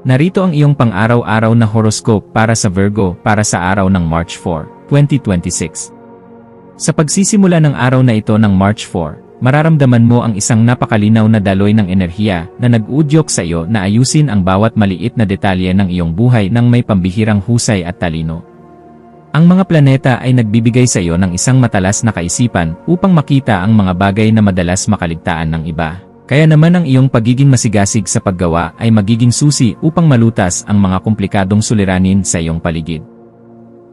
Narito ang iyong pang-araw-araw na horoscope para sa Virgo para sa araw ng March 4, 2026. Sa pagsisimula ng araw na ito ng March 4, mararamdaman mo ang isang napakalinaw na daloy ng enerhiya na nag-uudyok sa iyo na ayusin ang bawat maliit na detalye ng iyong buhay ng may pambihirang husay at talino. Ang mga planeta ay nagbibigay sa iyo ng isang matalas na kaisipan upang makita ang mga bagay na madalas makaligtaan ng iba. Kaya naman ang iyong pagiging masigasig sa paggawa ay magiging susi upang malutas ang mga komplikadong suliranin sa iyong paligid.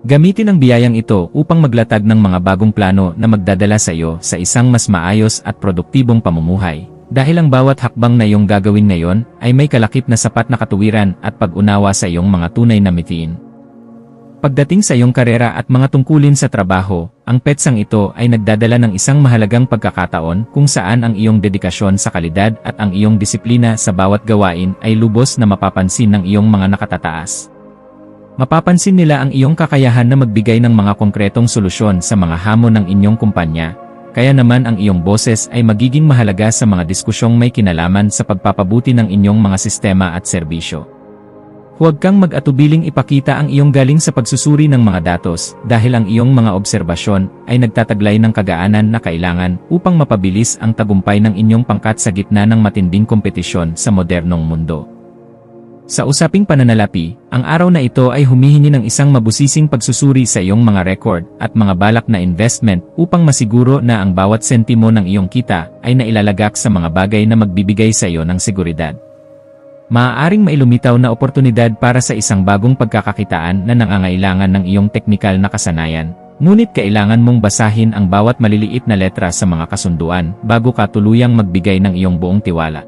Gamitin ang biyayang ito upang maglatag ng mga bagong plano na magdadala sa iyo sa isang mas maayos at produktibong pamumuhay. Dahil ang bawat hakbang na iyong gagawin ngayon ay may kalakip na sapat na katuwiran at pag-unawa sa iyong mga tunay na mithiin. Pagdating sa iyong karera at mga tungkulin sa trabaho, ang petsang ito ay nagdadala ng isang mahalagang pagkakataon kung saan ang iyong dedikasyon sa kalidad at ang iyong disiplina sa bawat gawain ay lubos na mapapansin ng iyong mga nakatataas. Mapapansin nila ang iyong kakayahan na magbigay ng mga konkretong solusyon sa mga hamon ng inyong kumpanya, kaya naman ang iyong boses ay magiging mahalaga sa mga diskusyong may kinalaman sa pagpapabuti ng inyong mga sistema at serbisyo. Huwag kang mag-atubiling ipakita ang iyong galing sa pagsusuri ng mga datos dahil ang iyong mga obserbasyon ay nagtataglay ng kagaanan na kailangan upang mapabilis ang tagumpay ng inyong pangkat sa gitna ng matinding kompetisyon sa modernong mundo. Sa usaping pananalapi, ang araw na ito ay humihingi ng isang mabusising pagsusuri sa iyong mga record at mga balak na investment upang masiguro na ang bawat sentimo ng iyong kita ay nailalagak sa mga bagay na magbibigay sa iyo ng seguridad. Maaaring mailumitaw na oportunidad para sa isang bagong pagkakakitaan na nangangailangan ng iyong teknikal na kasanayan, ngunit kailangan mong basahin ang bawat maliliit na letra sa mga kasunduan bago ka tuluyang magbigay ng iyong buong tiwala.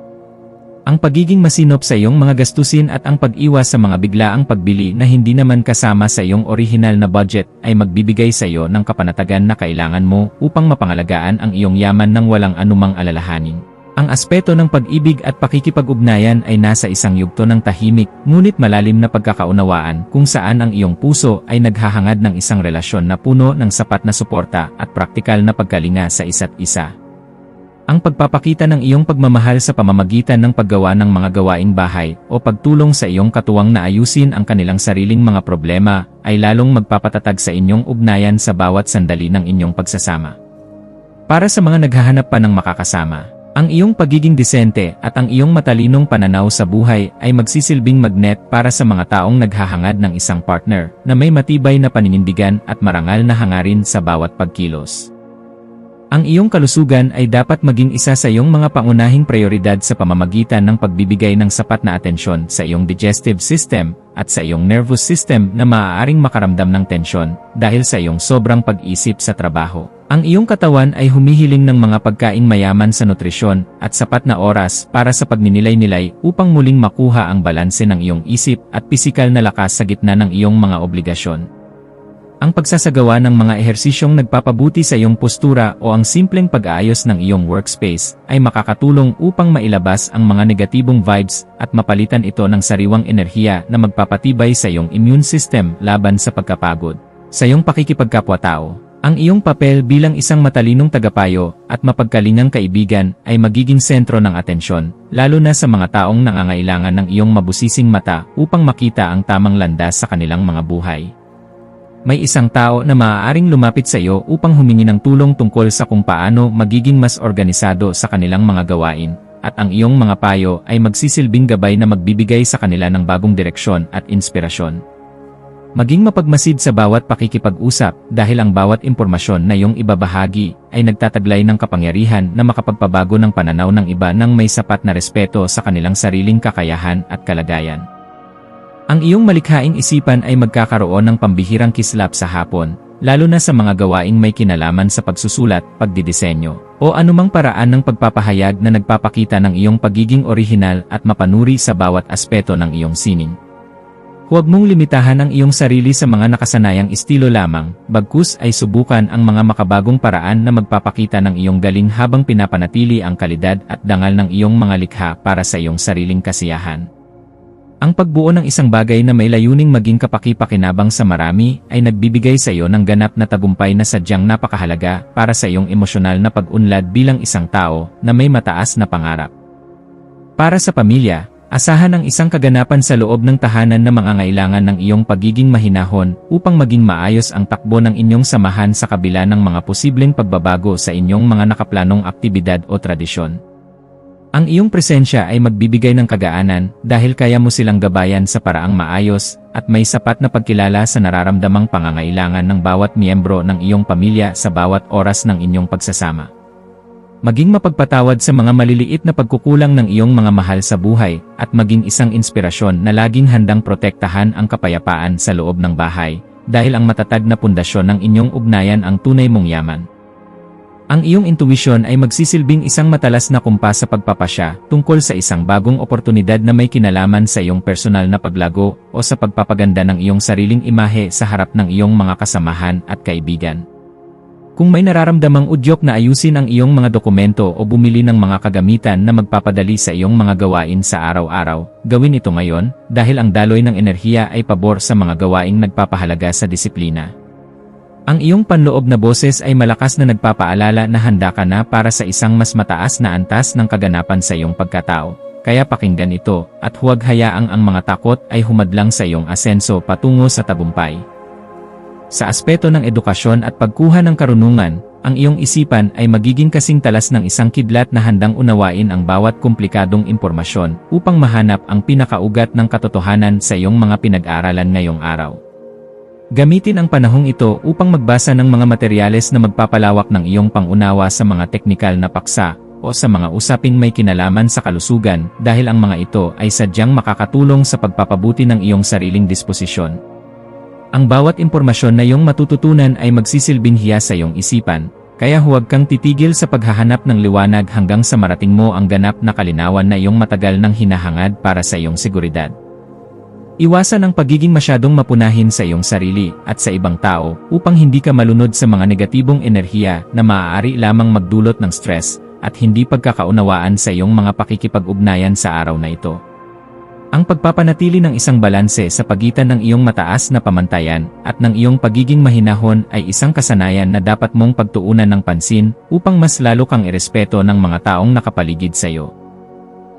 Ang pagiging masinop sa iyong mga gastusin at ang pag-iwas sa mga biglaang pagbili na hindi naman kasama sa iyong orihinal na budget ay magbibigay sa iyo ng kapanatagan na kailangan mo upang mapangalagaan ang iyong yaman ng walang anumang alalahanin. Ang aspeto ng pag-ibig at pakikipag-ugnayan ay nasa isang yugto ng tahimik, ngunit malalim na pagkakaunawaan kung saan ang iyong puso ay naghahangad ng isang relasyon na puno ng sapat na suporta at praktikal na pagkalinga sa isa't isa. Ang pagpapakita ng iyong pagmamahal sa pamamagitan ng paggawa ng mga gawaing bahay o pagtulong sa iyong katuwang na ayusin ang kanilang sariling mga problema ay lalong magpapatatag sa inyong ugnayan sa bawat sandali ng inyong pagsasama. Para sa mga naghahanap pa ng makakasama, ang iyong pagiging disente at ang iyong matalinong pananaw sa buhay ay magsisilbing magnet para sa mga taong naghahangad ng isang partner na may matibay na paninindigan at marangal na hangarin sa bawat pagkilos. Ang iyong kalusugan ay dapat maging isa sa iyong mga pangunahing prioridad sa pamamagitan ng pagbibigay ng sapat na atensyon sa iyong digestive system at sa iyong nervous system na maaaring makaramdam ng tensyon dahil sa iyong sobrang pag-isip sa trabaho. Ang iyong katawan ay humihiling ng mga pagkaing mayaman sa nutrisyon at sapat na oras para sa pagninilay-nilay upang muling makuha ang balanse ng iyong isip at pisikal na lakas sa gitna ng iyong mga obligasyon. Ang pagsasagawa ng mga ehersisyong nagpapabuti sa iyong postura o ang simpleng pag-aayos ng iyong workspace ay makakatulong upang mailabas ang mga negatibong vibes at mapalitan ito ng sariwang enerhiya na magpapatibay sa iyong immune system laban sa pagkapagod. Sa iyong pakikipagkapwa-tao, ang iyong papel bilang isang matalinong tagapayo at mapagkalingang kaibigan ay magiging sentro ng atensyon, lalo na sa mga taong nangangailangan ng iyong mabusising mata upang makita ang tamang landas sa kanilang mga buhay. May isang tao na maaaring lumapit sa iyo upang humingi ng tulong tungkol sa kung paano magiging mas organisado sa kanilang mga gawain, at ang iyong mga payo ay magsisilbing gabay na magbibigay sa kanila ng bagong direksyon at inspirasyon. Maging mapagmasid sa bawat pakikipag-usap dahil ang bawat impormasyon na iyong ibabahagi ay nagtataglay ng kapangyarihan na makapagpabago ng pananaw ng iba nang may sapat na respeto sa kanilang sariling kakayahan at kalagayan. Ang iyong malikhaing isipan ay magkakaroon ng pambihirang kislap sa hapon, lalo na sa mga gawaing may kinalaman sa pagsusulat, pagdidisenyo, o anumang paraan ng pagpapahayag na nagpapakita ng iyong pagiging orihinal at mapanuri sa bawat aspeto ng iyong sining. Huwag mong limitahan ang iyong sarili sa mga nakasanayang estilo lamang, bagkus ay subukan ang mga makabagong paraan na magpapakita ng iyong galing habang pinapanatili ang kalidad at dangal ng iyong mga likha para sa iyong sariling kasiyahan. Ang pagbuo ng isang bagay na may layuning maging kapaki-pakinabang sa marami ay nagbibigay sa iyo ng ganap na tagumpay na sadyang napakahalaga para sa iyong emosyonal na pag-unlad bilang isang tao na may mataas na pangarap. Para sa pamilya, Asahan ang isang kaganapan sa loob ng tahanan na mangangailangan ng iyong pagiging mahinahon upang maging maayos ang takbo ng inyong samahan sa kabila ng mga posibleng pagbabago sa inyong mga nakaplanong aktibidad o tradisyon. Ang iyong presensya ay magbibigay ng kagaanan dahil kaya mo silang gabayan sa paraang maayos at may sapat na pagkilala sa nararamdamang pangangailangan ng bawat miyembro ng iyong pamilya sa bawat oras ng inyong pagsasama. Maging mapagpatawad sa mga maliliit na pagkukulang ng iyong mga mahal sa buhay at maging isang inspirasyon na laging handang protektahan ang kapayapaan sa loob ng bahay dahil ang matatag na pundasyon ng inyong ugnayan ang tunay mong yaman. Ang iyong intuwisyon ay magsisilbing isang matalas na kumpas sa pagpapasya tungkol sa isang bagong oportunidad na may kinalaman sa iyong personal na paglago o sa pagpapaganda ng iyong sariling imahe sa harap ng iyong mga kasamahan at kaibigan. Kung may nararamdamang udyok na ayusin ang iyong mga dokumento o bumili ng mga kagamitan na magpapadali sa iyong mga gawain sa araw-araw, gawin ito ngayon dahil ang daloy ng enerhiya ay pabor sa mga gawaing nagpapahalaga sa disiplina. Ang iyong panloob na boses ay malakas na nagpapaalala na handa ka na para sa isang mas mataas na antas ng kaganapan sa iyong pagkatao, kaya pakinggan ito at huwag hayaang ang mga takot ay humadlang sa iyong asenso patungo sa tagumpay. Sa aspeto ng edukasyon at pagkuha ng karunungan, ang iyong isipan ay magiging kasing talas ng isang kidlat na handang unawain ang bawat komplikadong impormasyon upang mahanap ang pinakaugat ng katotohanan sa iyong mga pinag-aralan ngayong araw. Gamitin ang panahong ito upang magbasa ng mga materyales na magpapalawak ng iyong pangunawa sa mga teknikal na paksa o sa mga usaping may kinalaman sa kalusugan dahil ang mga ito ay sadyang makakatulong sa pagpapabuti ng iyong sariling disposisyon. Ang bawat impormasyon na iyong matututunan ay magsisilbing hiya sa iyong isipan, kaya huwag kang titigil sa paghahanap ng liwanag hanggang sa marating mo ang ganap na kalinawan na iyong matagal nang hinahangad para sa iyong seguridad. Iwasan ang pagiging masyadong mapunahin sa iyong sarili at sa ibang tao upang hindi ka malunod sa mga negatibong enerhiya na maaari lamang magdulot ng stress at hindi pagkakaunawaan sa iyong mga pakikipag-ugnayan sa araw na ito. Ang pagpapanatili ng isang balanse sa pagitan ng iyong mataas na pamantayan at ng iyong pagiging mahinahon ay isang kasanayan na dapat mong pagtuunan ng pansin upang mas lalo kang irespeto ng mga taong nakapaligid sa iyo.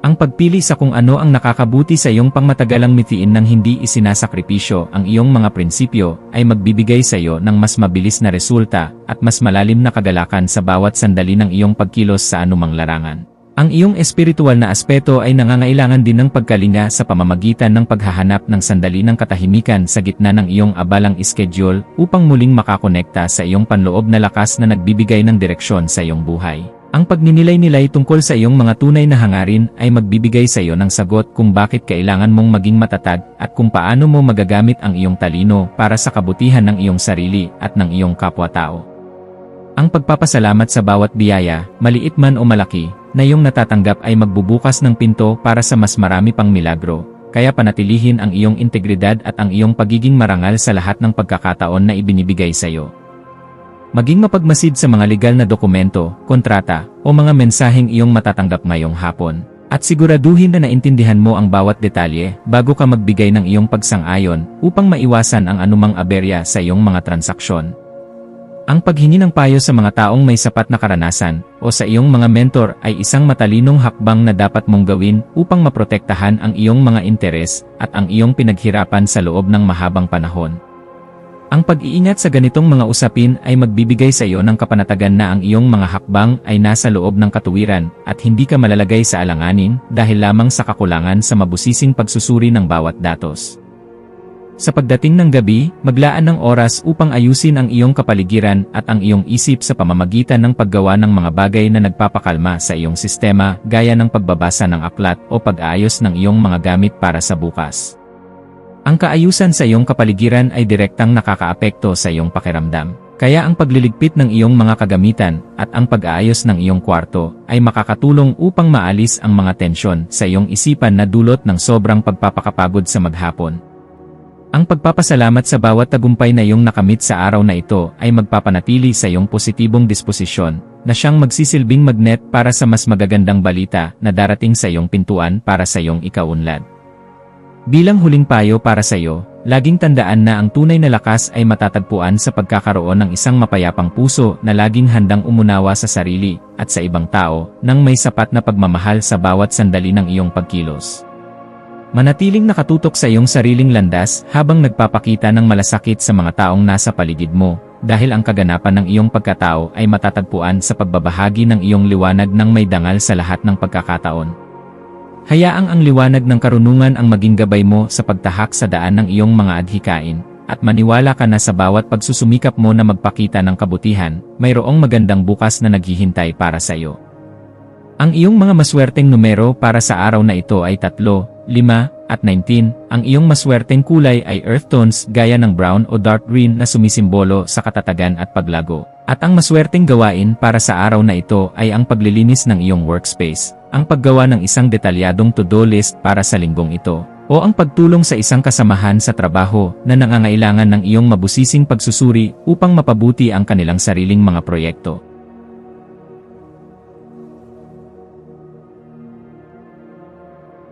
Ang pagpili sa kung ano ang nakakabuti sa iyong pangmatagalang mithiin ng hindi isinasakripisyo ang iyong mga prinsipyo ay magbibigay sa iyo ng mas mabilis na resulta at mas malalim na kagalakan sa bawat sandali ng iyong pagkilos sa anumang larangan. Ang iyong espiritual na aspeto ay nangangailangan din ng pagkalinga sa pamamagitan ng paghahanap ng sandali ng katahimikan sa gitna ng iyong abalang schedule upang muling makakonekta sa iyong panloob na lakas na nagbibigay ng direksyon sa iyong buhay. Ang pagninilay-nilay tungkol sa iyong mga tunay na hangarin ay magbibigay sa iyo ng sagot kung bakit kailangan mong maging matatag at kung paano mo magagamit ang iyong talino para sa kabutihan ng iyong sarili at ng iyong kapwa-tao. Ang pagpapasalamat sa bawat biyaya, maliit man o malaki, na iyong natatanggap ay magbubukas ng pinto para sa mas marami pang milagro, kaya panatilihin ang iyong integridad at ang iyong pagiging marangal sa lahat ng pagkakataon na ibinibigay sa iyo. Maging mapagmasid sa mga legal na dokumento, kontrata, o mga mensaheng iyong matatanggap ngayong hapon, at siguraduhin na naintindihan mo ang bawat detalye bago ka magbigay ng iyong pagsang-ayon upang maiwasan ang anumang aberya sa iyong mga transaksyon. Ang paghingi ng payo sa mga taong may sapat na karanasan o sa iyong mga mentor ay isang matalinong hakbang na dapat mong gawin upang maprotektahan ang iyong mga interes at ang iyong pinaghirapan sa loob ng mahabang panahon. Ang pag-iingat sa ganitong mga usapin ay magbibigay sa iyo ng kapanatagan na ang iyong mga hakbang ay nasa loob ng katuwiran at hindi ka malalagay sa alanganin dahil lamang sa kakulangan sa mabusising pagsusuri ng bawat datos. Sa pagdating ng gabi, maglaan ng oras upang ayusin ang iyong kapaligiran at ang iyong isip sa pamamagitan ng paggawa ng mga bagay na nagpapakalma sa iyong sistema gaya ng pagbabasa ng aklat o pag-aayos ng iyong mga gamit para sa bukas. Ang kaayusan sa iyong kapaligiran ay direktang nakakaapekto sa iyong pakiramdam, kaya ang pagliligpit ng iyong mga kagamitan at ang pag-aayos ng iyong kwarto ay makakatulong upang maalis ang mga tensyon sa iyong isipan na dulot ng sobrang pagpapakapagod sa maghapon. Ang pagpapasalamat sa bawat tagumpay na iyong nakamit sa araw na ito ay magpapanatili sa iyong positibong disposisyon na siyang magsisilbing magnet para sa mas magagandang balita na darating sa iyong pintuan para sa iyong ikaunlad. Bilang huling payo para sa iyo, laging tandaan na ang tunay na lakas ay matatagpuan sa pagkakaroon ng isang mapayapang puso na laging handang umunawa sa sarili at sa ibang tao nang may sapat na pagmamahal sa bawat sandali ng iyong pagkilos. Manatiling nakatutok sa iyong sariling landas habang nagpapakita ng malasakit sa mga taong nasa paligid mo, dahil ang kaganapan ng iyong pagkatao ay matatagpuan sa pagbabahagi ng iyong liwanag ng may dangal sa lahat ng pagkakataon. Hayaang ang liwanag ng karunungan ang maging gabay mo sa pagtahak sa daan ng iyong mga adhikain, at maniwala ka na sa bawat pagsusumikap mo na magpakita ng kabutihan, mayroong magandang bukas na naghihintay para sa iyo. Ang iyong mga maswerteng numero para sa araw na ito ay 3, 5, at 19. Ang iyong maswerteng kulay ay earth tones gaya ng brown o dark green na sumisimbolo sa katatagan at paglago. At ang maswerteng gawain para sa araw na ito ay ang paglilinis ng iyong workspace, ang paggawa ng isang detalyadong to-do list para sa linggong ito, o ang pagtulong sa isang kasamahan sa trabaho na nangangailangan ng iyong mabusising pagsusuri upang mapabuti ang kanilang sariling mga proyekto.